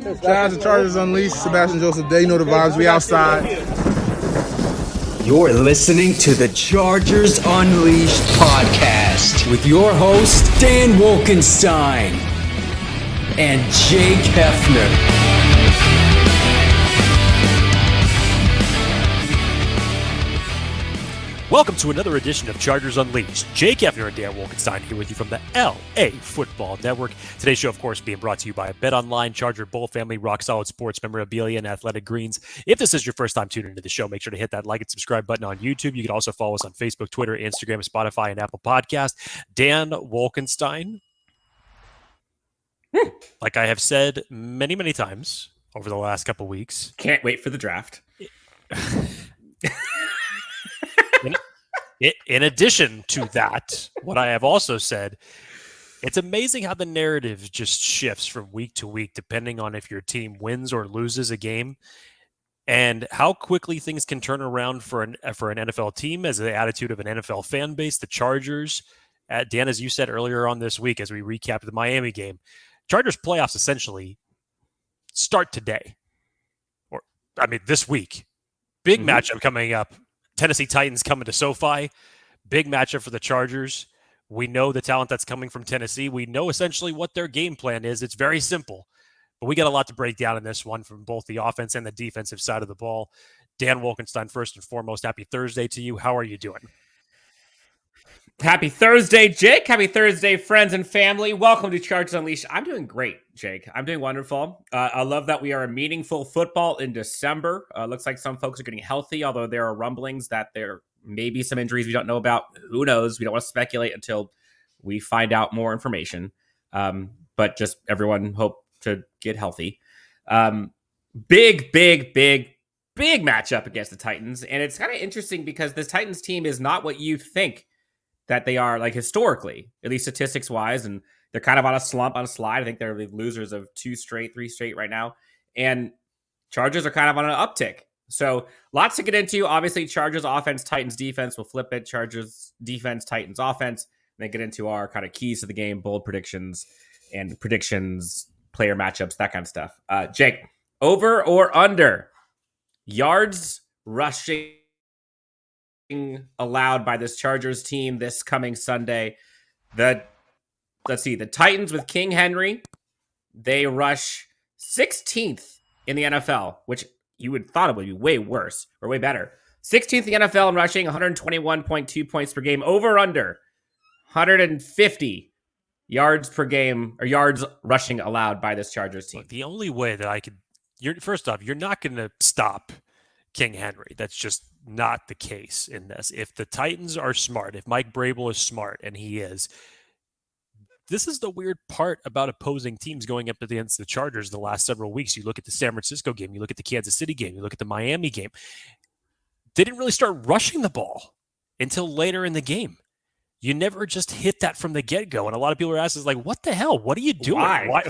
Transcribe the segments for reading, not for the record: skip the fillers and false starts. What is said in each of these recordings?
Shout out to Chargers Unleashed, Sebastian Joseph Day. You know the vibes, we outside. You're listening to the Chargers Unleashed podcast with your host, Dan Wolkenstein and Jake Hefner. Welcome to another edition of Chargers Unleashed. Jake Hefner and Dan Wolkenstein here with you from the LAFB Network. Today's show, of course, being brought to you by BetOnline, Charger Bull Family, Rock Solid Sports Memorabilia, and Athletic Greens. If this is your first time tuning into the show, make sure to hit that like and subscribe button on YouTube. You can also follow us on Facebook, Twitter, Instagram, Spotify, and Apple Podcast. Dan Wolkenstein, like I have said many, many times over the last couple weeks. Can't wait for the draft. In addition to that, what I have also said, it's amazing how the narrative just shifts from week to week, depending on if your team wins or loses a game, and how quickly things can turn around for an NFL team as the attitude of an NFL fan base. The Chargers, Dan, as you said earlier on this week, as we recapped the Miami game, Chargers playoffs essentially start today, this week. Big matchup coming up. Tennessee Titans coming to SoFi. Big matchup for the Chargers. We know the talent that's coming from Tennessee. We know essentially what their game plan is. It's very simple. But we got a lot to break down in this one from both the offense and the defensive side of the ball. Dan Wolkenstein, first and foremost, happy Thursday to you. How are you doing? Happy Thursday, Jake. Happy Thursday, friends and family. Welcome to Chargers Unleashed. I'm doing great, Jake. I'm doing wonderful. I love that we are in meaningful football in December. Looks like some folks are getting healthy, although there are rumblings that there may be some injuries we don't know about. Who knows? We don't want to speculate until we find out more information. But just everyone hope to get healthy. Big matchup against the Titans. And it's kind of interesting because this Titans team is not what you think that they are, like, historically, at least statistics wise, and they're kind of on a slump, on a slide. I think they're the losers of 3 straight right now, and Chargers are kind of on an uptick. So lots to get into. Obviously, Chargers offense, Titans defense. We'll flip it. Chargers defense, Titans offense, and then get into our kind of keys to the game, bold predictions, player matchups, that kind of stuff. Jake, over or under yards rushing allowed by this Chargers team this coming Sunday? The Titans with King Henry, they rush 16th in the NFL, which you would thought it would be way worse or way better. 16th in the NFL in rushing, 121.2 points per game. Over under 150 yards per game, or yards rushing allowed by this Chargers team. The only way that I could, first off, you're not going to stop King Henry. That's just not the case in this. If the Titans are smart, if Mike Vrabel is smart, and he is, this is the weird part about opposing teams going up against the Chargers the last several weeks. You look at the San Francisco game, you look at the Kansas City game, you look at the Miami game. They didn't really start rushing the ball until later in the game. You never just hit that from the get-go. And a lot of people are asking, like, what the hell? What are you doing? Why?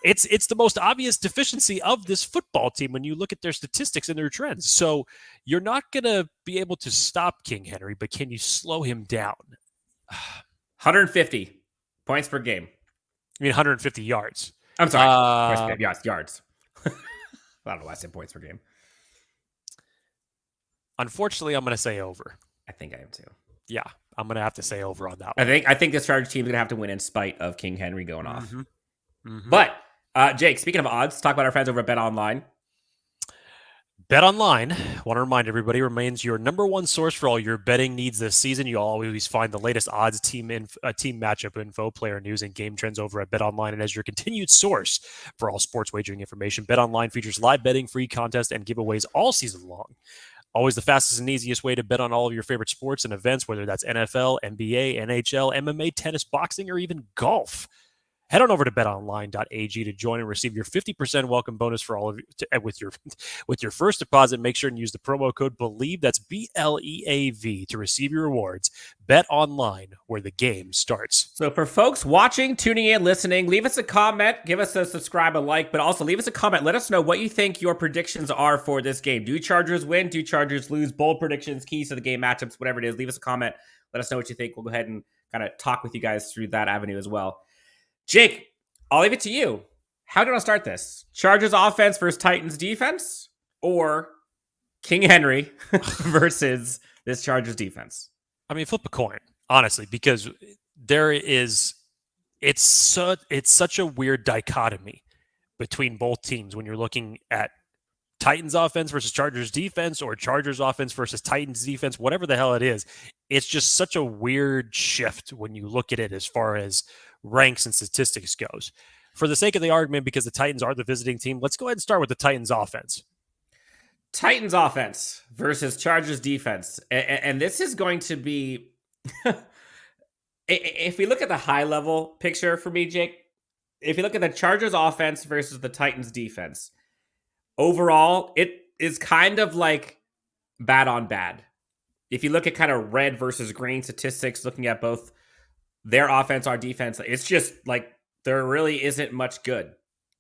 It's the most obvious deficiency of this football team when you look at their statistics and their trends. So you're not going to be able to stop King Henry, but can you slow him down? 150 points per game. 150 yards. I'm sorry. Points per game. Yes, yards. I don't know why I said points per game. Unfortunately, I'm going to say over. I think I am too. Yeah, I'm going to have to say over on that one. I think this Chargers team is going to have to win in spite of King Henry going off. But Jake, speaking of odds, talk about our friends over at BetOnline. BetOnline, want to remind everybody, remains your number one source for all your betting needs this season. You'll always find the latest odds, team matchup info, player news, and game trends over at BetOnline. And as your continued source for all sports wagering information, BetOnline features live betting, free contests, and giveaways all season long. Always the fastest and easiest way to bet on all of your favorite sports and events, whether that's NFL, NBA, NHL, MMA, tennis, boxing, or even golf. Head on over to betonline.ag to join and receive your 50% welcome bonus for all of you with your first deposit. Make sure and use the promo code BELIEVE, that's BLEAV, to receive your rewards. Bet online, where the game starts. So for folks watching, tuning in, listening, leave us a comment, give us a subscribe, a like, but also leave us a comment. Let us know what you think your predictions are for this game. Do Chargers win? Do Chargers lose? Bold predictions, keys to the game, matchups, whatever it is. Leave us a comment. Let us know what you think. We'll go ahead and kind of talk with you guys through that avenue as well. Jake, I'll leave it to you. How do I start this? Chargers offense versus Titans defense, or King Henry versus this Chargers defense? I mean, flip a coin, honestly, because it's such a weird dichotomy between both teams when you're looking at Titans offense versus Chargers defense, or Chargers offense versus Titans defense, whatever the hell it is. It's just such a weird shift when you look at it as far as ranks and statistics goes. For the sake of the argument, because the Titans are the visiting team, let's go ahead and start with the Titans offense. Titans offense versus Chargers defense. And this is going to be, if we look at the high level picture for me, Jake, if you look at the Chargers offense versus the Titans defense, overall, it is kind of like bad on bad. If you look at kind of red versus green statistics, looking at both their offense, our defense, it's just like there really isn't much good.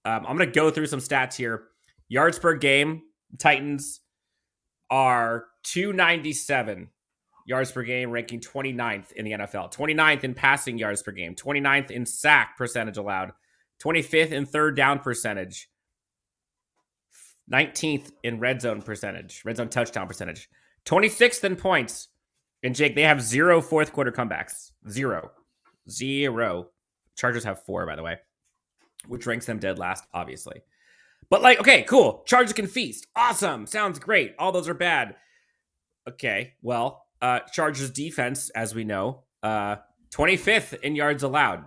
I'm going to go through some stats here. Yards per game, Titans are 297 yards per game, ranking 29th in the NFL, 29th in passing yards per game, 29th in sack percentage allowed, 25th in third down percentage, 19th in red zone touchdown percentage, 26th in points. And Jake, they have 0 fourth quarter comebacks. Zero. Chargers have 4, by the way, which ranks them dead last, obviously. But like, okay, cool. Chargers can feast. Awesome. Sounds great. All those are bad. Okay, well, Chargers defense, as we know, 25th in yards allowed.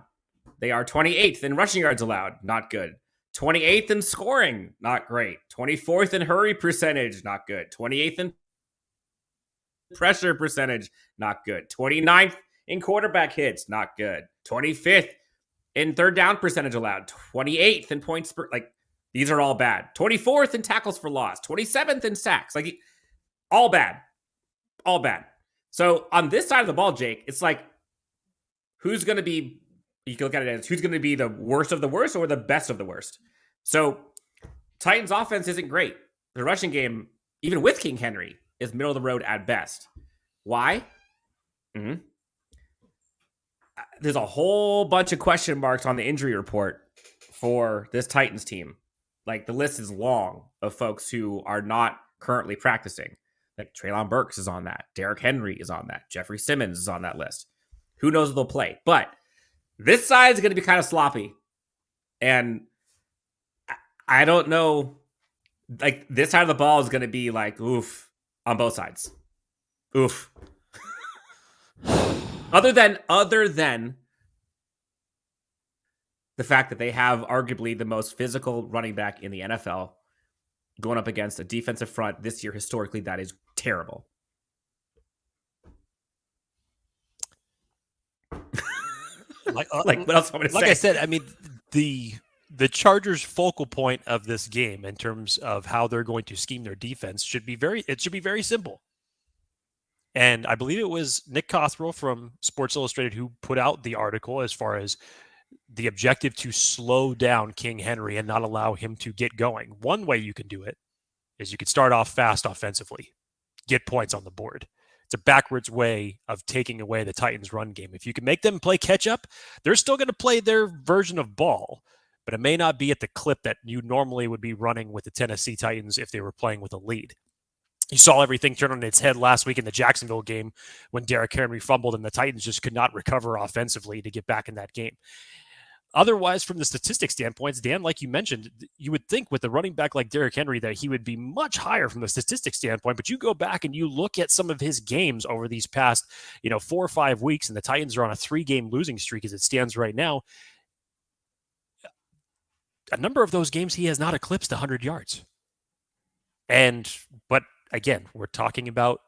They are 28th in rushing yards allowed. Not good. 28th in scoring. Not great. 24th in hurry percentage. Not good. 28th in pressure percentage. Not good. 29th in quarterback hits. Not good. 25th in third down percentage allowed. 28th in points per, like, these are all bad. 24th in tackles for loss. 27th in sacks. Like, all bad. All bad. So on this side of the ball, Jake, it's like, who's going to be, you can look at it as who's going to be the worst of the worst or the best of the worst. So Titans offense isn't great. The rushing game, even with King Henry, is middle of the road at best. Why? There's a whole bunch of question marks on the injury report for this Titans team. Like, the list is long of folks who are not currently practicing. Like, Treylon Burks is on that. Derrick Henry is on that. Jeffrey Simmons is on that list. Who knows if they'll play? But this side is going to be kind of sloppy. And I don't know. Like, this side of the ball is going to be like, oof, on both sides. Oof. Other than the fact that they have arguably the most physical running back in the NFL going up against a defensive front this year, historically, that is terrible. Like what else am I going to say? Like I said, I mean, the Chargers' focal point of this game in terms of how they're going to scheme their defense should be very simple. And I believe it was Nick Cothrell from Sports Illustrated who put out the article as far as the objective to slow down King Henry and not allow him to get going. One way you can do it is you could start off fast offensively, get points on the board. It's a backwards way of taking away the Titans' run game. If you can make them play catch up, they're still going to play their version of ball, but it may not be at the clip that you normally would be running with the Tennessee Titans if they were playing with a lead. You saw everything turn on its head last week in the Jacksonville game when Derrick Henry fumbled and the Titans just could not recover offensively to get back in that game. Otherwise, from the statistics standpoints, Dan, like you mentioned, you would think with a running back like Derrick Henry that he would be much higher from the statistics standpoint, but you go back and you look at some of his games over these past, 4 or 5 weeks, and the Titans are on a 3-game losing streak as it stands right now. A number of those games, he has not eclipsed 100 yards. But again, we're talking about,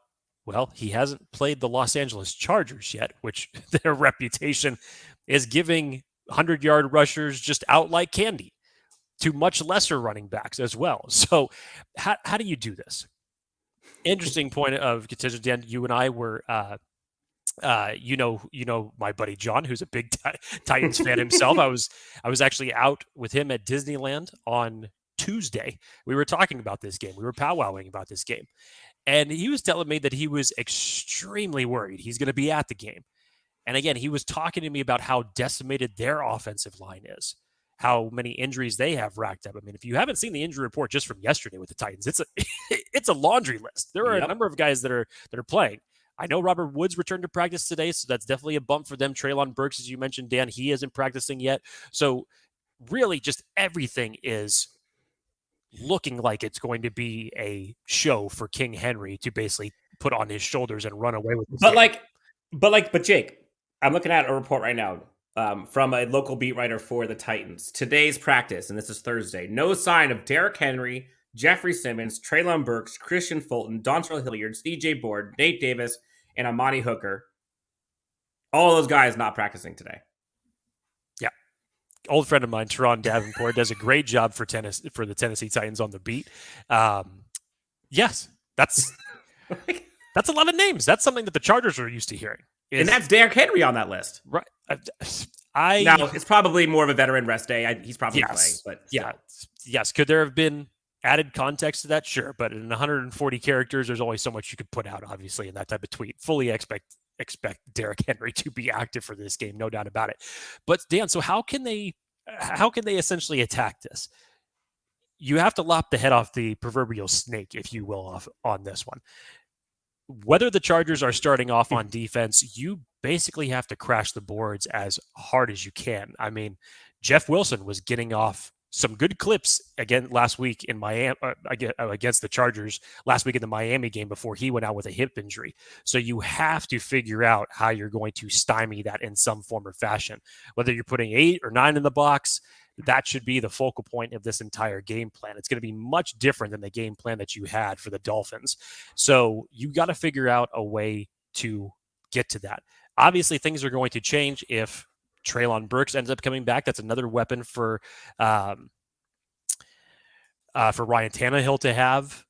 well, he hasn't played the Los Angeles Chargers yet, which their reputation is giving 100-yard rushers just out like candy to much lesser running backs as well. So how do you do this? Interesting point of contention, Dan. You and I were, you know, my buddy John, who's a big Titans fan himself. I was actually out with him at Disneyland on Tuesday. We were talking about this game. We were powwowing about this game. And he was telling me that he was extremely worried he's going to be at the game. And again, he was talking to me about how decimated their offensive line is, how many injuries they have racked up. I mean, if you haven't seen the injury report just from yesterday with the Titans, it's a it's a laundry list. There are a number of guys that are playing. I know Robert Woods returned to practice today, so that's definitely a bump for them. Treylon Burks, as you mentioned, Dan, he isn't practicing yet. So really just everything is looking like it's going to be a show for King Henry to basically put on his shoulders and run away with this game. But Jake, I'm looking at a report right now from a local beat writer for the Titans. Today's practice, and this is Thursday, no sign of Derrick Henry, Jeffrey Simmons, Treylon Burks, Christian Fulton, Dontrell Hilliard, C.J. Board, Nate Davis, and Amani Hooker. All those guys not practicing today. Yeah. Old friend of mine, Teron Davenport, does a great job for the Tennessee Titans on the beat. Yes, that's a lot of names. That's something that the Chargers are used to hearing. And that's Derrick Henry on that list. Right. Now, it's probably more of a veteran rest day. He's probably playing. But still. Yes. Could there have been added context to that? Sure. But in 140 characters, there's only so much you could put out, obviously, in that type of tweet. Fully expect Derrick Henry to be active for this game, no doubt about it. But Dan, so how can they essentially attack this? You have to lop the head off the proverbial snake, if you will, on this one. Whether the Chargers are starting off on defense, you basically have to crash the boards as hard as you can. I mean, Jeff Wilson was getting off some good clips again last week in Miami against the Chargers last week in the Miami game before he went out with a hip injury. So you have to figure out how you're going to stymie that in some form or fashion. Whether you're putting 8 or 9 in the box, that should be the focal point of this entire game plan. It's going to be much different than the game plan that you had for the Dolphins. So you got to figure out a way to get to that. Obviously, things are going to change if Treylon Burks ends up coming back. That's another weapon for Ryan Tannehill to have.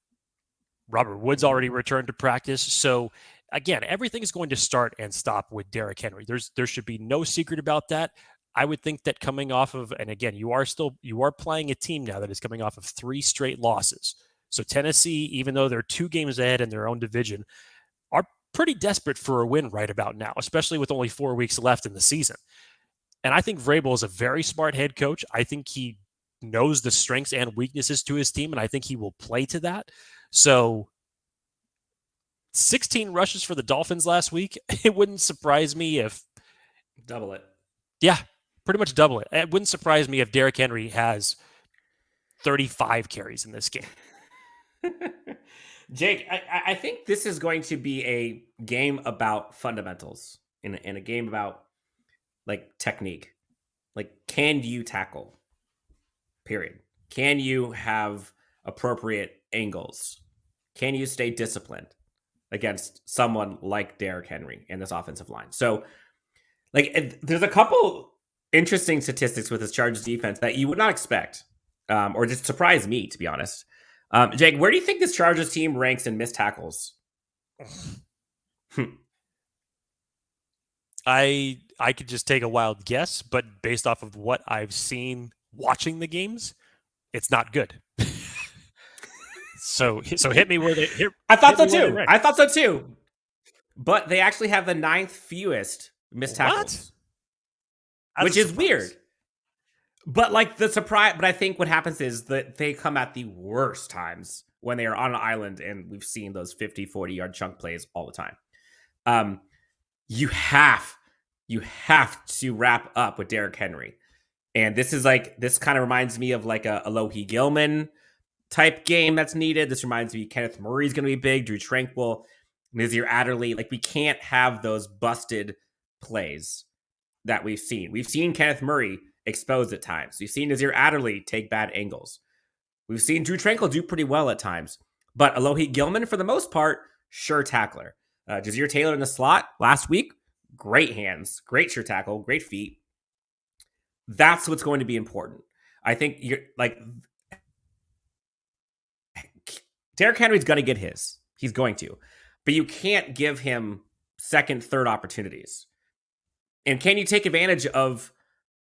Robert Woods already returned to practice. So again, everything is going to start and stop with Derrick Henry. There should be no secret about that. I would think that coming off of, and again, you are playing a team now that is coming off of 3 straight losses. So Tennessee, even though they're 2 games ahead in their own division, are pretty desperate for a win right about now, especially with only 4 weeks left in the season. And I think Vrabel is a very smart head coach. I think he knows the strengths and weaknesses to his team, and I think he will play to that. So 16 rushes for the Dolphins last week. It wouldn't surprise me if... Double it. Yeah, pretty much double it. It wouldn't surprise me if Derrick Henry has 35 carries in this game. Jake, I think this is going to be a game about fundamentals and a game about like technique. Like, can you tackle? Period. Can you have appropriate angles? Can you stay disciplined against someone like Derrick Henry in this offensive line? So, like, there's a couple interesting statistics with this Chargers defense that you would not expect, or just surprise me, to be honest. Jake, where do you think this Chargers team ranks in missed tackles? I could just take a wild guess, but based off of what I've seen watching the games, it's not good. so hit me where they. I thought so too. But they actually have the 9th fewest missed tackles, which is weird. But like the surprise, but I think what happens is that they come at the worst times when they are on an island, and we've seen those 50, 40-yard chunk plays all the time. You have to wrap up with Derrick Henry. And this kind of reminds me of like a Alohi Gilman type game that's needed. This reminds me Kenneth Murray's going to be big, Drew Tranquill, Nazir Adderley. Like, we can't have those busted plays that we've seen. We've seen Kenneth Murray exposed at times. We've seen Nazir Adderley take bad angles. We've seen Drew Tranquill do pretty well at times. But Alohi Gilman, for the most part, sure tackler. Jazeer Taylor in the slot last week, great hands, great sure tackle, great feet. That's what's going to be important. I think you're like Derrick Henry's going to get his. He's going to. But you can't give him second, third opportunities. And can you take advantage of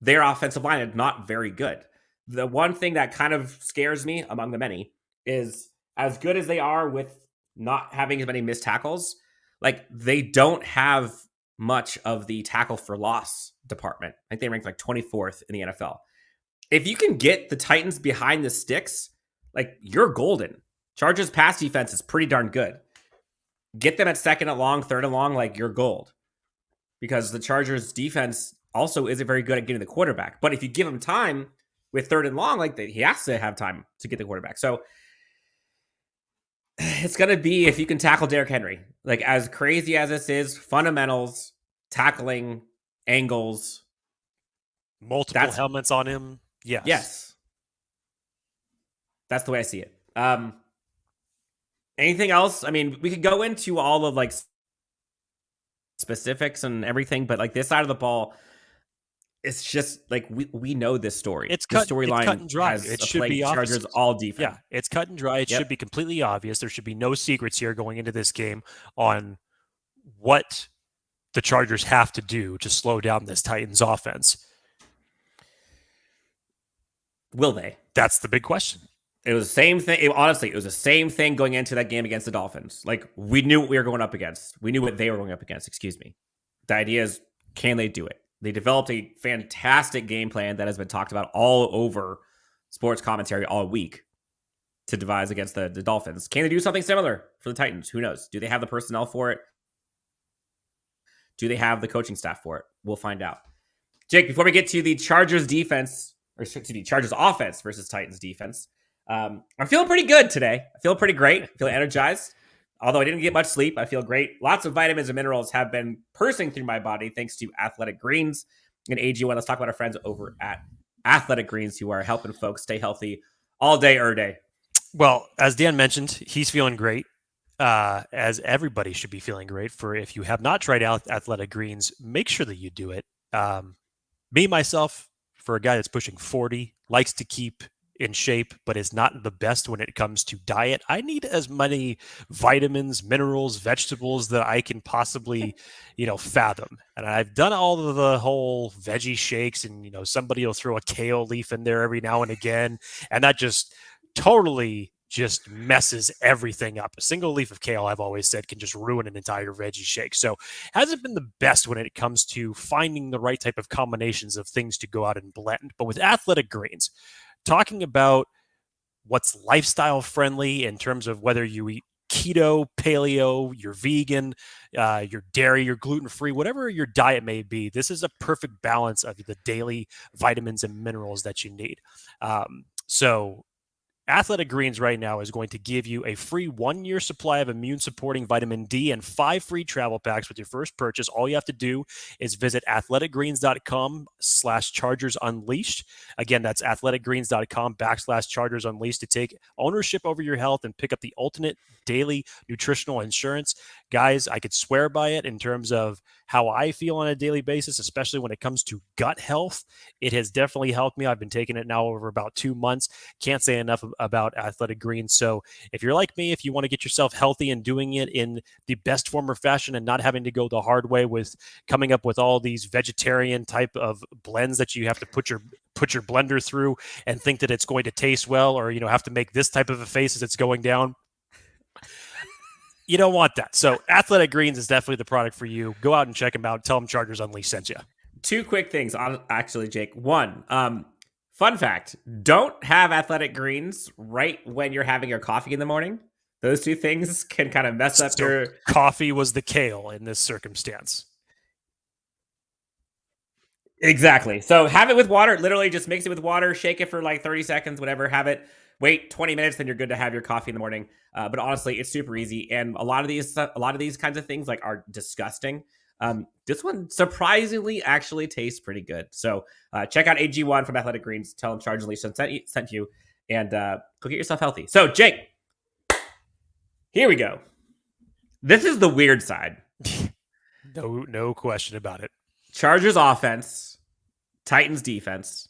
their offensive line? It's not very good. The one thing that kind of scares me among the many is, as good as they are with not having as many missed tackles, like, they don't have much of the tackle for loss department. I think they rank like 24th in the NFL. if you can get the Titans behind the sticks, like you're golden. Chargers pass defense is pretty darn good. Get them at second and long, third and long, like you're gold. Because the Chargers defense also isn't very good at getting the quarterback. But if you give him time with third and long, like he has to have time to get the quarterback. So it's going to be if you can tackle Derrick Henry. Like as crazy as this is, fundamentals, tackling, angles. Multiple helmets on him. Yes. Yes. That's the way I see it. Anything else? I mean, we could go into all of like specifics and everything, but like this side of the ball, it's just like we know this story. It's the cut storyline and dry. It should be obvious. Chargers all defense. Yeah, it's cut and dry. It should be completely obvious. There should be no secrets here going into this game on what the Chargers have to do to slow down this Titans offense. Will they? That's the big question. It was the same thing. Honestly, it was the same thing going into that game against the Dolphins. Like, we knew what we were going up against. We knew what they were going up against. Excuse me. The idea is, can they do it? They developed a fantastic game plan that has been talked about all over sports commentary all week to devise against the Dolphins. Can they do something similar for the Titans? Who knows? Do they have the personnel for it? Do they have the coaching staff for it? We'll find out. Jake, before we get to the Chargers defense, or excuse me, Chargers offense versus Titans defense, I'm feeling pretty good today. I feel pretty great. I feel energized. Although I didn't get much sleep, I feel great. Lots of vitamins and minerals have been coursing through my body thanks to Athletic Greens and AG1. Let's talk about our friends over at Athletic Greens who are helping folks stay healthy all day, every day. Well, as Dan mentioned, he's feeling great. As everybody should be feeling great. For if you have not tried out Athletic Greens, make sure that you do it. Me, myself, for a guy that's pushing 40, likes to keep in shape, but is not the best when it comes to diet. I need as many vitamins, minerals, vegetables that I can possibly, fathom. And I've done all of the whole veggie shakes, and, somebody will throw a kale leaf in there every now and again. And that just totally just messes everything up. A single leaf of kale, I've always said, can just ruin an entire veggie shake. So hasn't been the best when it comes to finding the right type of combinations of things to go out and blend. But with Athletic Greens, talking about what's lifestyle friendly in terms of whether you eat keto, paleo, you're vegan, you're dairy, you're gluten-free, whatever your diet may be, this is a perfect balance of the daily vitamins and minerals that you need. So Athletic Greens right now is going to give you a free 1-year supply of immune-supporting vitamin D and 5 free travel packs with your first purchase. All you have to do is visit athleticgreens.com/ChargersUnleashed. Again, that's athleticgreens.com/ChargersUnleashed to take ownership over your health and pick up the ultimate daily nutritional insurance. Guys, I could swear by it in terms of how I feel on a daily basis, especially when it comes to gut health. It has definitely helped me. I've been taking it now over about 2 months. Can't say enough about Athletic Greens. So if you're like me, if you want to get yourself healthy and doing it in the best form or fashion and not having to go the hard way with coming up with all these vegetarian type of blends that you have to put your blender through and think that it's going to taste well, or have to make this type of a face as it's going down, you don't want that. So Athletic Greens is definitely the product for you. Go out and check them out. Tell them Chargers Unleashed sent you. 2 quick things, actually, Jake. One, fun fact, don't have Athletic Greens right when you're having your coffee in the morning. Those 2 things can kind of mess up your... Coffee was the kale in this circumstance. Exactly. So have it with water. Literally just mix it with water, shake it for like 30 seconds, whatever, have it. Wait 20 minutes, then you're good to have your coffee in the morning. But honestly, it's super easy. And a lot of these kinds of things like are disgusting. This one surprisingly actually tastes pretty good. So check out AG1 from Athletic Greens. Tell them Chargers Unleashed sent you, and go get yourself healthy. So Jake, here we go. This is the weird side. No question about it. Chargers offense, Titans defense.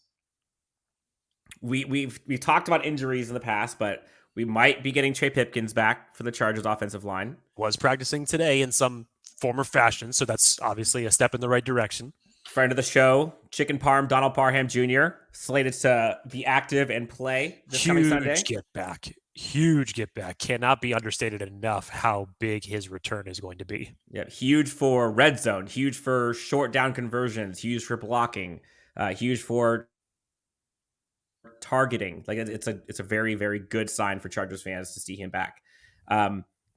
We've talked about injuries in the past, but we might be getting Trey Pipkins back for the Chargers offensive line. Was practicing today in some form or fashion, so that's obviously a step in the right direction. Friend of the show, Chicken Parm, Donald Parham Jr., slated to be active and play this coming Sunday. Huge get back. Cannot be understated enough how big his return is going to be. Yeah, huge for red zone, huge for short down conversions, huge for blocking, huge for targeting. Like it's a very, very good sign for Chargers fans to see him back.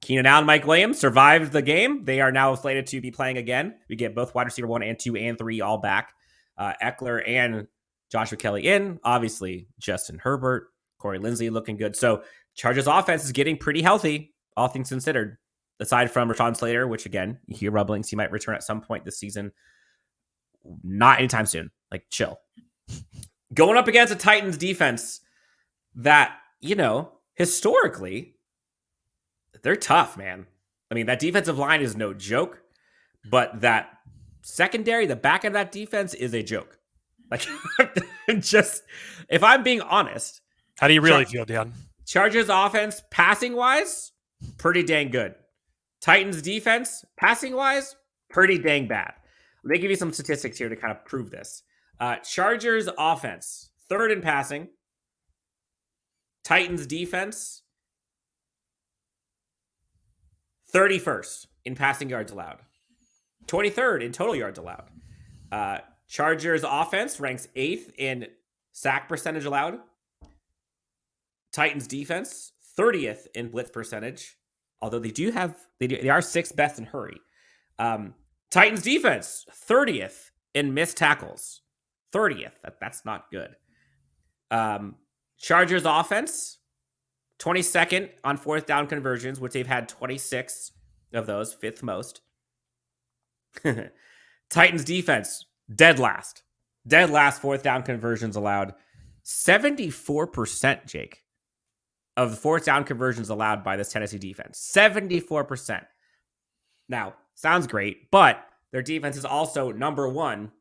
Keenan Allen, Mike Williams survived the game. They are now slated to be playing again. We get both wide receiver 1 and 2 and 3 all back. Eckler and Joshua Kelly in. Obviously, Justin Herbert, Corey Linsley looking good. So Chargers offense is getting pretty healthy, all things considered. Aside from Rashawn Slater, which again, you hear rumblings he might return at some point this season. Not anytime soon. Like, chill. Going up against a Titans defense that, historically, they're tough, man. I mean, that defensive line is no joke, but that secondary, the back end of that defense is a joke. Like, just, if I'm being honest. How do you really feel, Dan? Chargers offense, passing-wise, pretty dang good. Titans defense, passing-wise, pretty dang bad. Let me give you some statistics here to kind of prove this. Chargers offense, 3rd in passing. Titans defense, 31st in passing yards allowed. 23rd in total yards allowed. Chargers offense ranks 8th in sack percentage allowed. Titans defense, 30th in blitz percentage. Although they are 6th best in hurry. Titans defense, 30th in missed tackles. 30th. That's not good. Chargers offense, 22nd on 4th down conversions, which they've had 26 of those, 5th most. Titans defense, dead last. Dead last 4th down conversions allowed. 74%, Jake, of the 4th down conversions allowed by this Tennessee defense. 74%. Now, sounds great, but their defense is also number one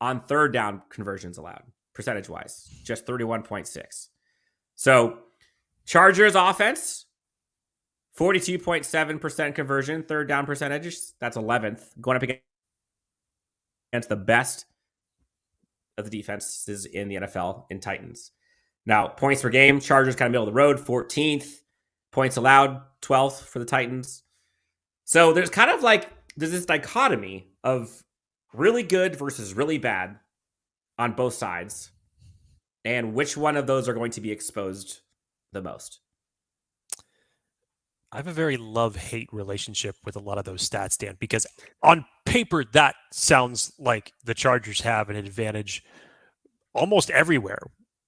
on 3rd down conversions allowed, percentage-wise, just 31.6. So, Chargers offense, 42.7% conversion, 3rd down percentage, that's 11th, going up against the best of the defenses in the NFL in Titans. Now, points per game, Chargers kind of middle of the road, 14th. Points allowed, 12th for the Titans. So there's kind of like, there's this dichotomy of really good versus really bad on both sides. And which one of those are going to be exposed the most? I have a very love-hate relationship with a lot of those stats, Dan, because on paper, that sounds like the Chargers have an advantage almost everywhere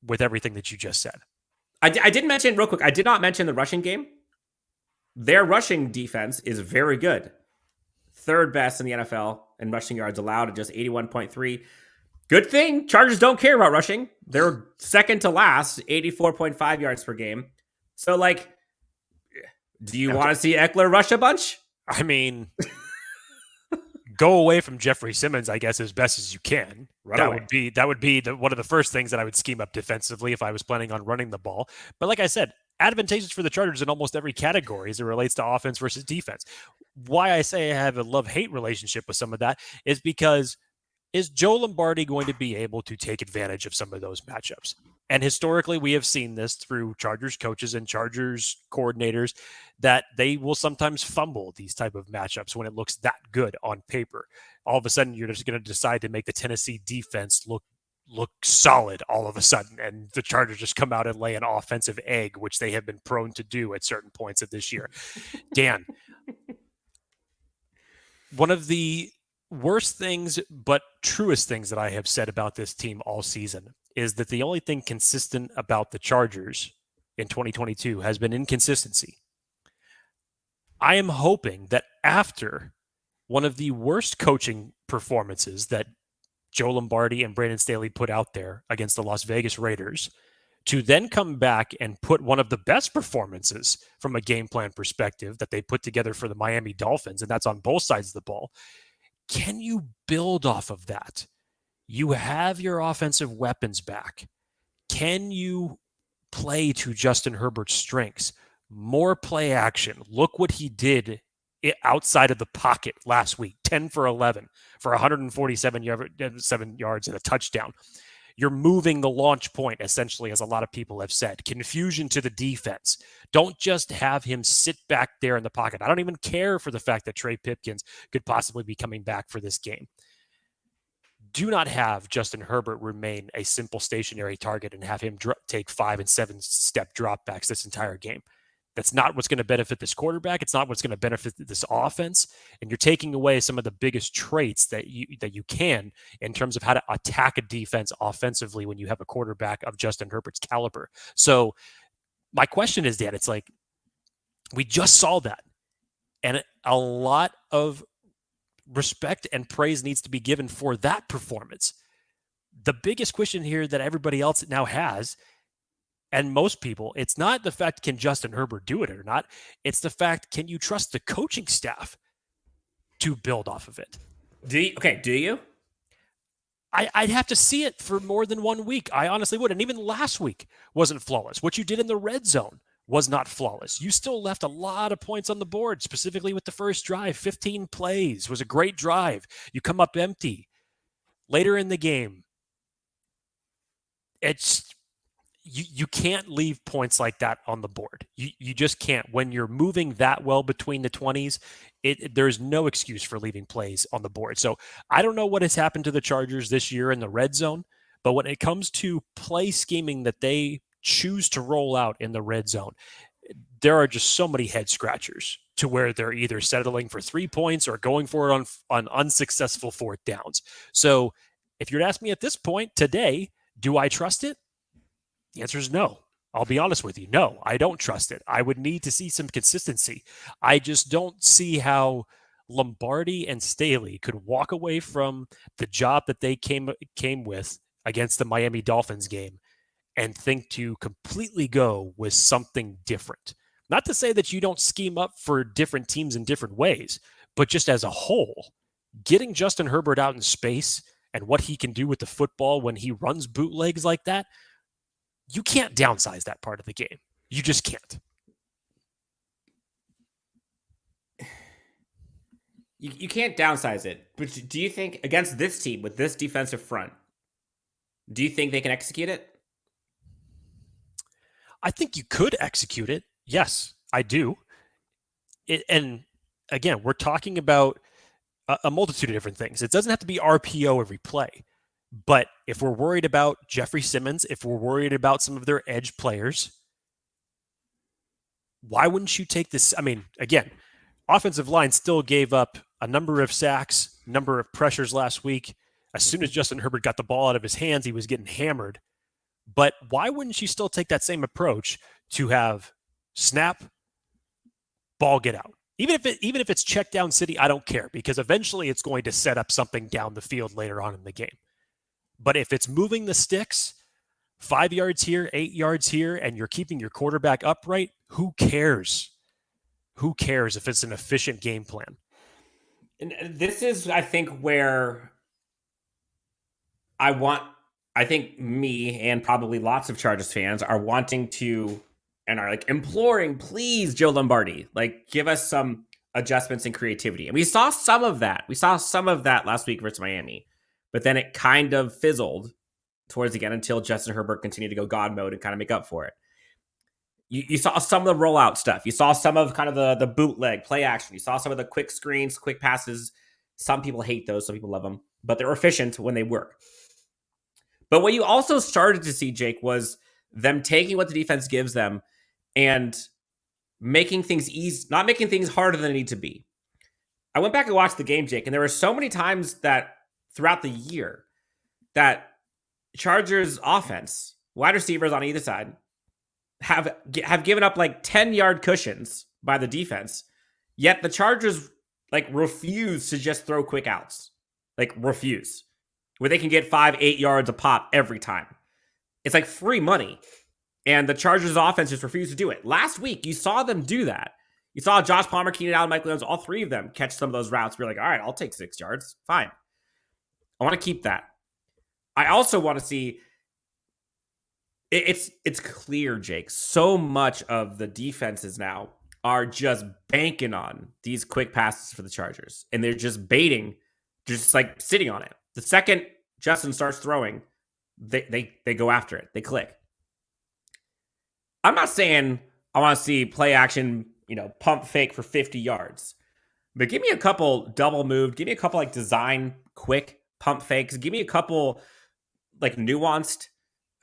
with everything that you just said. I did mention, real quick, I did not mention the rushing game. Their rushing defense is very good. 3rd best in the NFL in rushing yards allowed at just 81.3. Good thing Chargers don't care about rushing. They're 2nd to last, 84.5 yards per game. So, like, do you want to see Eckler rush a bunch? I mean, go away from Jeffrey Simmons, I guess, as best as you can. That would be one of the first things that I would scheme up defensively if I was planning on running the ball. But like I said, advantageous for the Chargers in almost every category as it relates to offense versus defense. Why I say I have a love-hate relationship with some of that is because is Joe Lombardi going to be able to take advantage of some of those matchups? And historically, we have seen this through Chargers coaches and Chargers coordinators that they will sometimes fumble these type of matchups when it looks that good on paper. All of a sudden, you're just going to decide to make the Tennessee defense look solid all of a sudden, and the Chargers just come out and lay an offensive egg, which they have been prone to do at certain points of this year. Dan, one of the worst things but truest things that I have said about this team all season is that the only thing consistent about the Chargers in 2022 has been inconsistency. I am hoping that after one of the worst coaching performances that Joe Lombardi and Brandon Staley put out there against the Las Vegas Raiders, to then come back and put one of the best performances from a game plan perspective that they put together for the Miami Dolphins, and that's on both sides of the ball. Can you build off of that? You have your offensive weapons back. Can you play to Justin Herbert's strengths? More play action. Look what he did outside of the pocket last week. 10 for 11 for 147 yards and a touchdown. You're moving the launch point, essentially, as a lot of people have said. Confusion to the defense. Don't just have him sit back there in the pocket. I don't even care for the fact that Trey Pipkins could possibly be coming back for this game. do not have Justin Herbert remain a simple stationary target and have him take 5 and 7 step dropbacks this entire game. That's not what's going to benefit this quarterback. It's not what's going to benefit this offense. And you're taking away some of the biggest traits that you can in terms of how to attack a defense offensively when you have a quarterback of Justin Herbert's caliber. So my question is, Dan, it's like we just saw that. And a lot of respect and praise needs to be given for that performance. The biggest question here that everybody else now has, and most people, it's not the fact, can Justin Herbert do it or not? It's the fact, can you trust the coaching staff to build off of it? Do you? I'd have to see it for more than 1 week. I honestly would. And even last week wasn't flawless. What you did in the red zone was not flawless. You still left a lot of points on the board, specifically with the first drive. 15 plays was a great drive. You come up empty. Later in the game, it's you can't leave points like that on the board. You just can't. When you're moving that well between the 20s, there's no excuse for leaving plays on the board. So I don't know what has happened to the Chargers this year in the red zone, but when it comes to play scheming that they choose to roll out in the red zone, there are just so many head scratchers to where they're either settling for 3 points or going for it on unsuccessful fourth downs. So if you're to ask me at this point today, do I trust it? The answer is no. I'll be honest with you. No, I don't trust it. I would need to see some consistency. I just don't see how Lombardi and Staley could walk away from the job that they came with against the Miami Dolphins game and think to completely go with something different. Not to say that you don't scheme up for different teams in different ways, but just as a whole, getting Justin Herbert out in space and what he can do with the football when he runs bootlegs like that, you can't downsize that part of the game. You just can't. You can't downsize it. But do you think against this team with this defensive front, do you think they can execute it? I think you could execute it. Yes, I do. And again, we're talking about a multitude of different things. It doesn't have to be RPO every play. But if we're worried about Jeffrey Simmons, if we're worried about some of their edge players, why wouldn't you take this? I mean, again, offensive line still gave up a number of sacks, number of pressures last week. As soon as Justin Herbert got the ball out of his hands, he was getting hammered. But why wouldn't you still take that same approach to have snap, ball get out? Even if it's check down city, I don't care, because eventually it's going to set up something down the field later on in the game. But if it's moving the sticks 5 yards here, 8 yards here, and you're keeping your quarterback upright, who cares? Who cares if it's an efficient game plan? And this is, I think, where I think me and probably lots of Chargers fans are wanting to and are like imploring, please, Joe Lombardi, like give us some adjustments and creativity. And we saw some of that. We saw some of that last week versus Miami. But then it kind of fizzled towards the end until Justin Herbert continued to go God mode and kind of make up for it. You saw some of the rollout stuff. You saw some of kind of the bootleg play action. You saw some of the quick screens, quick passes. Some people hate those. Some people love them. But they're efficient when they work. But what you also started to see, Jake, was them taking what the defense gives them and making things easy, not making things harder than they need to be. I went back and watched the game, Jake, and there were so many times that throughout the year that Chargers offense, wide receivers on either side, have given up like 10-yard cushions by the defense, yet the Chargers like refuse to just throw quick outs, like refuse, where they can get 5-8 yards a pop every time. It's like free money, and the Chargers offense just refused to do it. Last week, you saw them do that. You saw Josh Palmer, Keenan Allen, Mike Williams, all three of them catch some of those routes. We're like, all right, I'll take 6 yards. Fine. I want to keep that. I also want to see it's clear, Jake. So much of the defenses now are just banking on these quick passes for the Chargers, and they're just baiting, just like sitting on it. The second Justin starts throwing, they go after it. They click. I'm not saying I want to see play action, pump fake for 50 yards, but give me a couple double moved, give me a couple like design quick pump fakes. Give me a couple like nuanced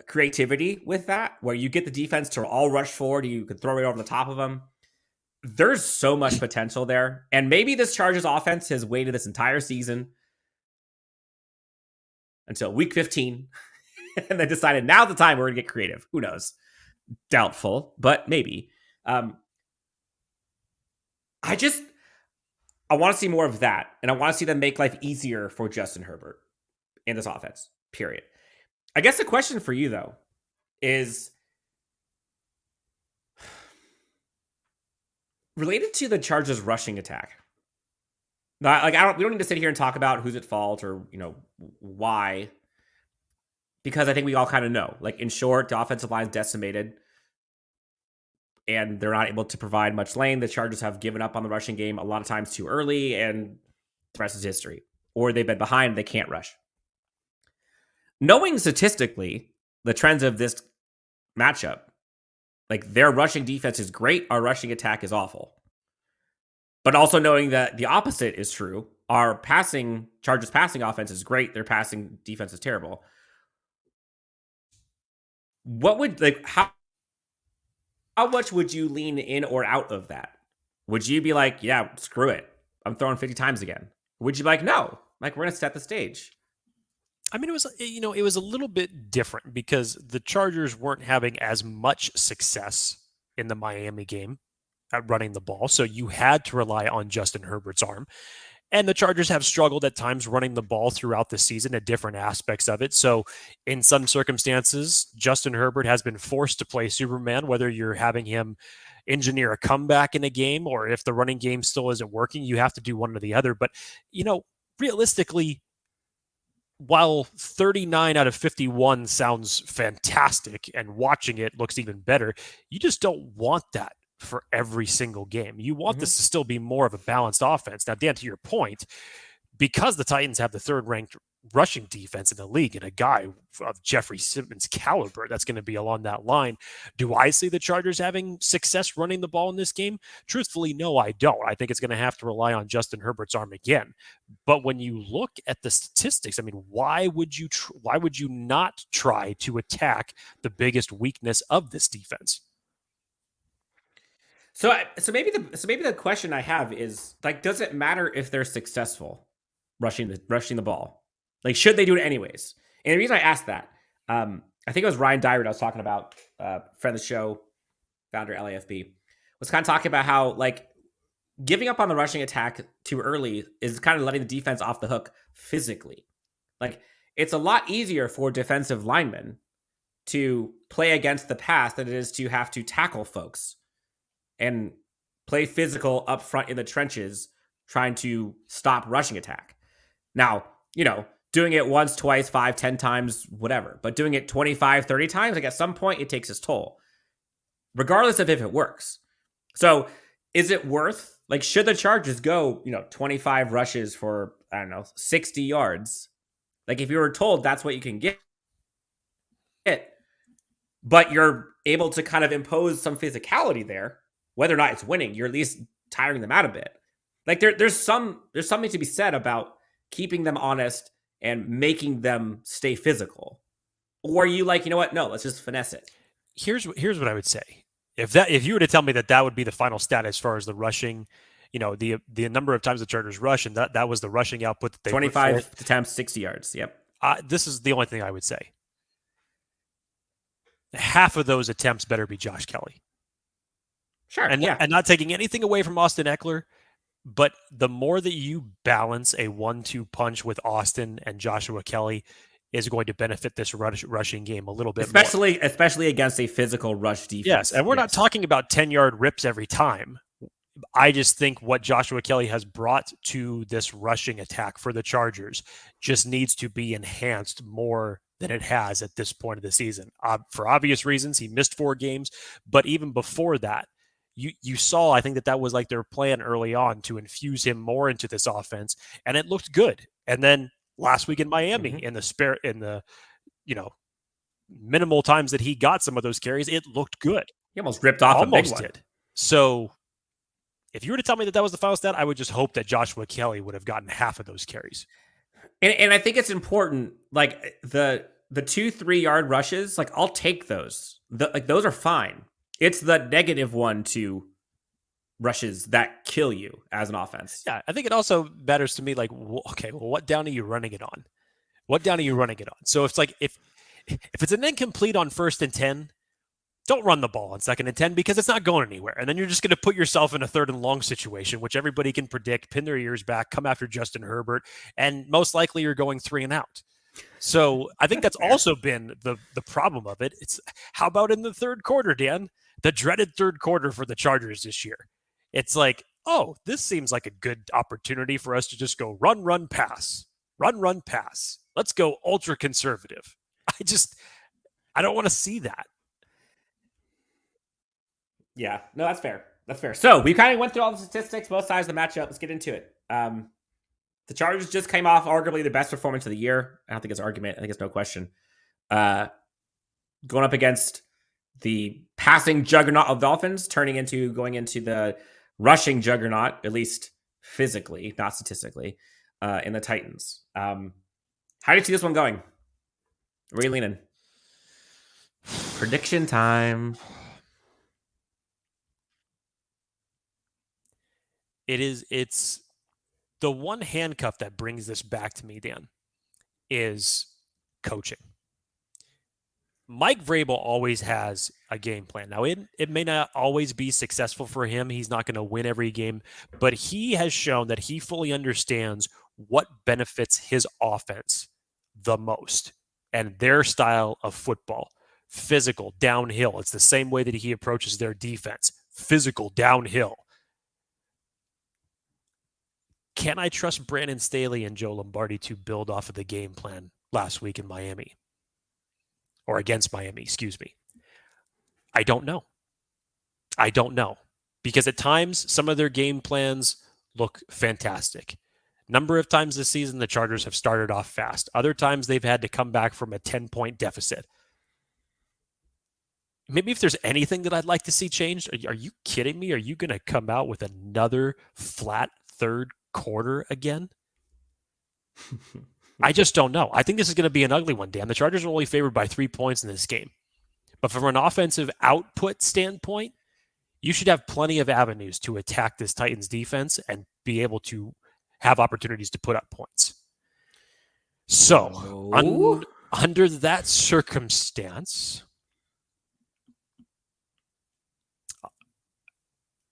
creativity with that, where you get the defense to all rush forward. You could throw it over the top of them. There's so much potential there. And maybe this Chargers offense has waited this entire season until week 15 and they decided now's the time we're going to get creative. Who knows? Doubtful, but maybe. I want to see more of that. And I want to see them make life easier for Justin Herbert in this offense, period. I guess the question for you, though, is related to the Chargers rushing attack. Not, like, we don't need to sit here and talk about who's at fault or, why, because I think we all kind of know. Like, in short, the offensive line is decimated and they're not able to provide much lane. The Chargers have given up on the rushing game a lot of times too early, and the rest is history. Or they've been behind, they can't rush. Knowing statistically the trends of this matchup, like their rushing defense is great, our rushing attack is awful. But also knowing that the opposite is true, our Chargers passing offense is great, their passing defense is terrible. What would, how much would you lean in or out of that? Would you be like, yeah, screw it, I'm throwing 50 times again? Would you be like, no, like, we're going to set the stage? I mean, it was a little bit different because the Chargers weren't having as much success in the Miami game at running the ball. So you had to rely on Justin Herbert's arm. And the Chargers have struggled at times running the ball throughout the season at different aspects of it. So in some circumstances, Justin Herbert has been forced to play Superman, whether you're having him engineer a comeback in a game or if the running game still isn't working, you have to do one or the other. But, realistically, while 39 out of 51 sounds fantastic and watching it looks even better, you just don't want that for every single game. You want this to still be more of a balanced offense. Now, Dan, to your point, because the Titans have the third-ranked rushing defense in the league and a guy of Jeffrey Simmons' caliber that's going to be along that line, do I see the Chargers having success running the ball in this game? Truthfully, no, I don't. I think it's going to have to rely on Justin Herbert's arm again. But when you look at the statistics, I mean, why would you not try to attack the biggest weakness of this defense? So maybe the question I have is, like, does it matter if they're successful rushing the ball? Like, should they do it anyways? And the reason I asked that, I think it was Ryan Dyrud I was talking about, friend of the show, founder LAFB, was kind of talking about how, like, giving up on the rushing attack too early is kind of letting the defense off the hook physically. Like, it's a lot easier for defensive linemen to play against the pass than it is to have to tackle folks and play physical up front in the trenches, trying to stop rushing attack. Now, doing it once, twice, 5, 10 times, whatever, but doing it 25, 30 times, like, at some point it takes its toll, regardless of if it works. So is it worth, like, should the Chargers go, 25 rushes for, 60 yards? Like, if you were told that's what you can get, but you're able to kind of impose some physicality there, whether or not it's winning, you're at least tiring them out a bit. Like, there's something to be said about keeping them honest and making them stay physical. Or are you like, you know what? No, let's just finesse it. Here's what I would say. If you were to tell me that would be the final stat as far as the rushing, the number of times the Chargers rush, and that was the rushing output that they 25 attempts, 60 yards. Yep. This is the only thing I would say. Half of those attempts better be Josh Kelly. Sure. And not taking anything away from Austin Eckler, but the more that you balance a 1-2 punch with Austin and Joshua Kelly is going to benefit this rushing game a little bit more. Especially against a physical rush defense. Yes, and we're not talking about 10-yard rips every time. I just think what Joshua Kelly has brought to this rushing attack for the Chargers just needs to be enhanced more than it has at this point of the season. For obvious reasons, he missed 4 games, but even before that, you saw, I think that was like their plan early on to infuse him more into this offense, and it looked good. And then last week in Miami, in the minimal times that he got some of those carries, it looked good. He almost ripped off a big one. So if you were to tell me that was the final stat, I would just hope that Joshua Kelly would have gotten half of those carries. And I think it's important, like the 2-3 yard rushes, like I'll take those. Those are fine. It's the -1-2 rushes that kill you as an offense. Yeah, I think it also matters to me. Like, okay, well, what down are you running it on? What down are you running it on? So it's like if it's an incomplete on 1st and 10, don't run the ball on 2nd and 10 because it's not going anywhere. And then you're just going to put yourself in a 3rd and long situation, which everybody can predict, pin their ears back, come after Justin Herbert, and most likely you're going 3 and out. So I think that's also been the problem of it. It's how about in the 3rd quarter, Dan? The dreaded 3rd quarter for the Chargers this year. It's like, oh, this seems like a good opportunity for us to just go run, pass. Run, pass. Let's go ultra conservative. I don't want to see that. Yeah, no, that's fair. That's fair. So we kind of went through all the statistics, both sides of the matchup. Let's get into it. The Chargers just came off arguably the best performance of the year. I don't think it's an argument. I think it's no question. Going up against the passing juggernaut of Dolphins, going into the rushing juggernaut, at least physically, not statistically, in the Titans. How do you see this one going? Where are you leaning? Prediction time. It's the one handcuff that brings this back to me, Dan, is coaching. Mike Vrabel always has a game plan. Now, it may not always be successful for him. He's not going to win every game, but he has shown that he fully understands what benefits his offense the most and their style of football. Physical, downhill. It's the same way that he approaches their defense. Physical, downhill. Can I trust Brandon Staley and Joe Lombardi to build off of the game plan last week in Miami? Or against Miami, excuse me. I don't know. Because at times, some of their game plans look fantastic. Number of times this season, the Chargers have started off fast. Other times, they've had to come back from a 10-point deficit. Maybe if there's anything that I'd like to see changed, are you kidding me? Are you going to come out with another flat 3rd quarter again? I just don't know. I think this is going to be an ugly one, Dan. The Chargers are only favored by 3 points in this game. But from an offensive output standpoint, you should have plenty of avenues to attack this Titans defense and be able to have opportunities to put up points. So, under that circumstance,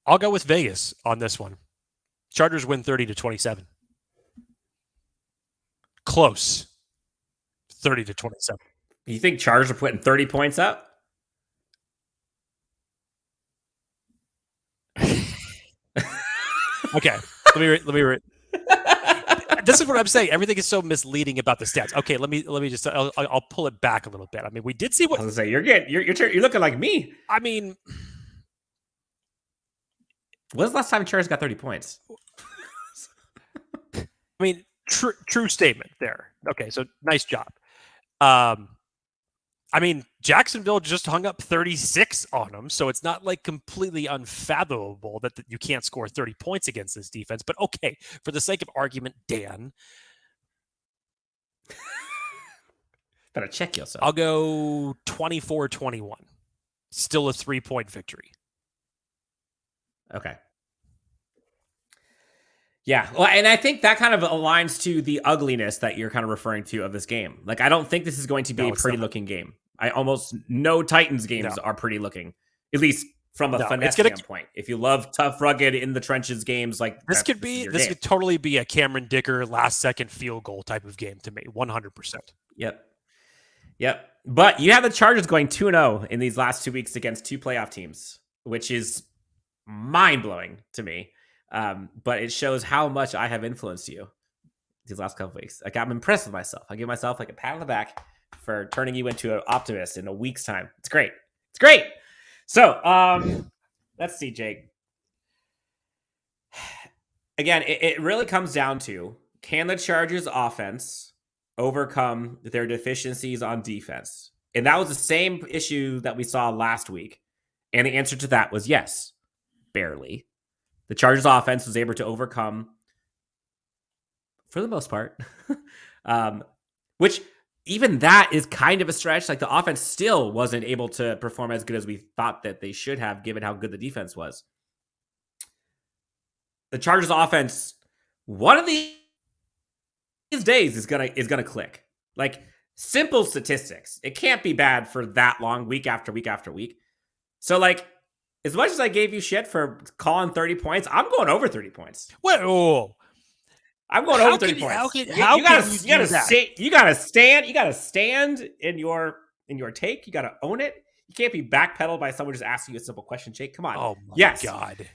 I'll go with Vegas on this one. Chargers win 30-27. Close. 30-27. You think Chargers are putting 30 points up? Okay. Let me read. This is what I'm saying. Everything is so misleading about the stats. Okay, let me just I'll pull it back a little bit. I mean, we did see what I was gonna say. You're good. You're looking like me. I mean, when's the last time Chargers got 30 points? I mean, true statement there. Okay, so nice job. I mean, Jacksonville just hung up 36 on them, so it's not like completely unfathomable that you can't score 30 points against this defense. But okay, for the sake of argument, Dan, better check yourself. I'll go 24-21. Still a 3-point victory. Okay. Yeah, well, and I think that kind of aligns to the ugliness that you're kind of referring to of this game. Like, I don't think this is going to be a pretty-looking game. No Titans games are pretty-looking, at least from a finesse standpoint. If you love tough, rugged, in-the-trenches games, like this could totally be a Cameron Dicker last-second field goal type of game to me, 100%. Yep. But you have the Chargers going 2-0 in these last 2 weeks against 2 playoff teams, which is mind-blowing to me. But it shows how much I have influenced you these last couple of weeks. Like, I'm impressed with myself. I give myself like a pat on the back for turning you into an optimist in a week's time. It's great. So, let's see, Jake. Again, it really comes down to, can the Chargers offense overcome their deficiencies on defense? And that was the same issue that we saw last week. And the answer to that was yes, barely. The Chargers offense was able to overcome for the most part. Which even that is kind of a stretch. Like the offense still wasn't able to perform as good as we thought that they should have, given how good the defense was. The Chargers offense, one of these days is gonna click. Like simple statistics. It can't be bad for that long, week after week after week. So like, as much as I gave you shit for calling 30 points, I'm going over 30 points. What? Oh, I'm going over 30 points. You gotta stand in your take. You gotta own it. You can't be backpedaled by someone just asking you a simple question, Jake. Come on. Oh my God.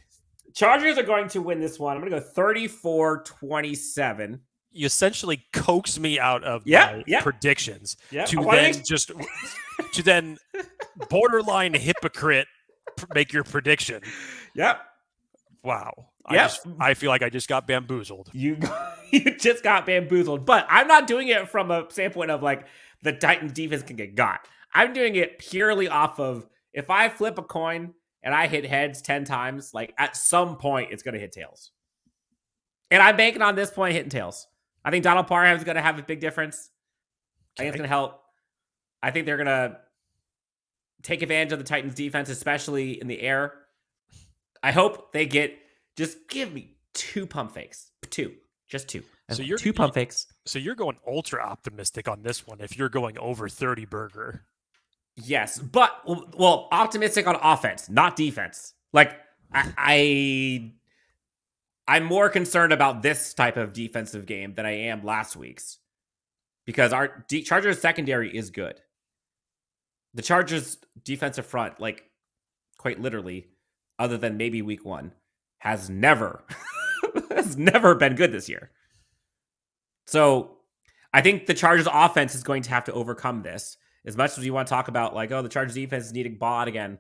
Chargers are going to win this one. I'm going to go 34-27. You essentially coaxed me out of my predictions to then borderline hypocrite make your prediction. Yep. Wow. Yep. I feel like I just got bamboozled. You just got bamboozled. But I'm not doing it from a standpoint of like the Titans defense can get got. I'm doing it purely off of if I flip a coin and I hit heads 10 times, like at some point it's going to hit tails. And I'm banking on this point hitting tails. I think Donald Parham is going to have a big difference. I think it's going to help. I think they're going to take advantage of the Titans defense, especially in the air. I hope they just give me 2 pump fakes. 2. Just 2. So you're 2 pump fakes. So you're going ultra optimistic on this one if you're going over 30 burger. Yes, but well, optimistic on offense, not defense. Like I'm more concerned about this type of defensive game than I am last week's, because our Chargers secondary is good. The Chargers defensive front, like quite literally, other than maybe week 1, has never been good this year. So I think the Chargers offense is going to have to overcome this. As much as you want to talk about like, oh, the Chargers defense is needing ball again,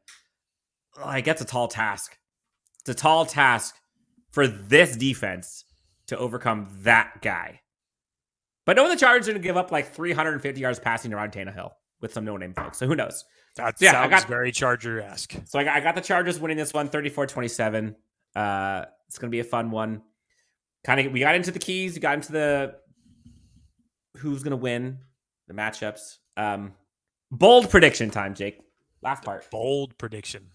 like that's a tall task. It's a tall task for this defense to overcome that guy. But no, the Chargers are going to give up like 350 yards passing around Tannehill with some no-name folks. So who knows? That sounds very Charger-esque. So I got the Chargers winning this one 34-27. It's going to be a fun one. We got into the keys. We got into the who's going to win, the matchups. Bold prediction time, Jake. Last part. Bold prediction.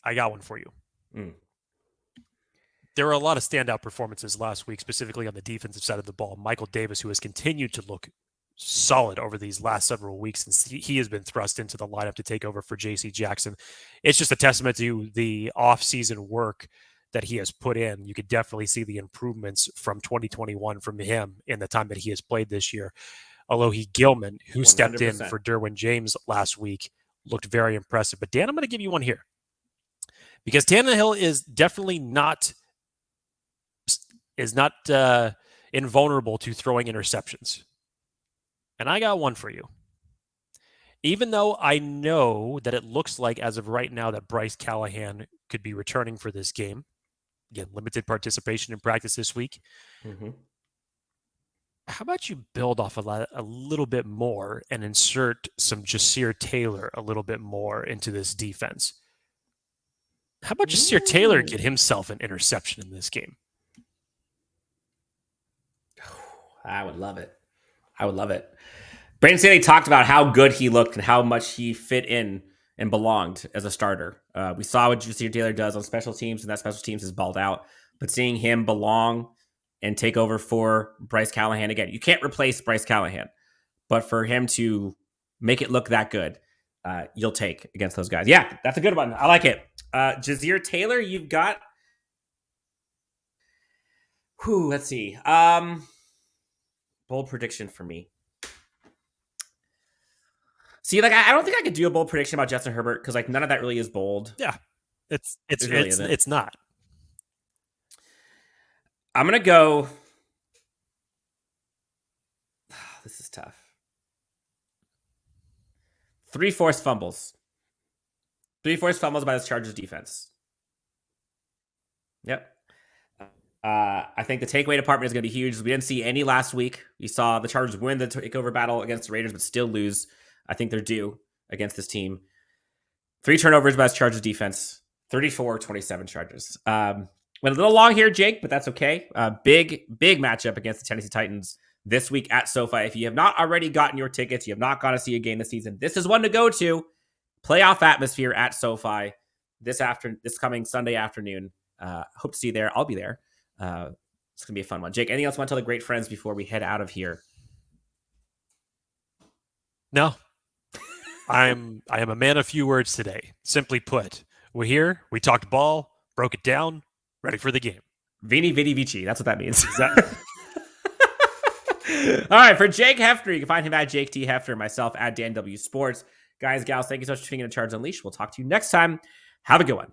I got one for you. There were a lot of standout performances last week, specifically on the defensive side of the ball. Michael Davis, who has continued to look solid over these last several weeks since he has been thrust into the lineup to take over for J.C. Jackson. It's just a testament to the off-season work that he has put in. You could definitely see the improvements from 2021 from him in the time that he has played this year. Alohi Gilman, who 100%. Stepped in for Derwin James last week, looked very impressive. But Dan, I'm going to give you one here, because Tannehill is definitely not invulnerable to throwing interceptions. And I got one for you. Even though I know that it looks like as of right now that Bryce Callahan could be returning for this game. Again, limited participation in practice this week. Mm-hmm. How about you build off a little bit more and insert some Jasir Taylor a little bit more into this defense? How about Jasir Taylor get himself an interception in this game? I would love it. Brandon Staley talked about how good he looked and how much he fit in and belonged as a starter. We saw what Jasir Taylor does on special teams, and that special teams is balled out. But seeing him belong and take over for Bryce Callahan again, you can't replace Bryce Callahan, but for him to make it look that good, you'll take against those guys. Yeah, that's a good one. I like it. Jasir Taylor, you've got. Let's see. Bold prediction for me. See, like I don't think I could do a bold prediction about Justin Herbert because like none of that really is bold. Yeah, it's not. I'm gonna go. This is tough. 3 forced fumbles. 3 forced fumbles by this Chargers defense. Yep. I think the takeaway department is going to be huge. We didn't see any last week. We saw the Chargers win the takeover battle against the Raiders, but still lose. I think they're due against this team. 3 turnovers by this Chargers defense. 34-27 Chargers. Went a little long here, Jake, but that's okay. Big matchup against the Tennessee Titans this week at SoFi. If you have not already gotten your tickets, you have not gone to see a game this season, this is one to go to. Playoff atmosphere at SoFi this coming Sunday afternoon. Hope to see you there. I'll be there. It's gonna be a fun one. Jake, anything else you want to tell the great friends before we head out of here? No. I am a man of few words today. Simply put, we're here. We talked ball, broke it down, ready for the game. Vini Vidi Vici. That's what that means. Exactly. All right, for Jake Hefner, you can find him at Jake T. Hefner, myself at Dan W Sports. Guys, gals, thank you so much for tuning in to Chargers Unleashed. We'll talk to you next time. Have a good one.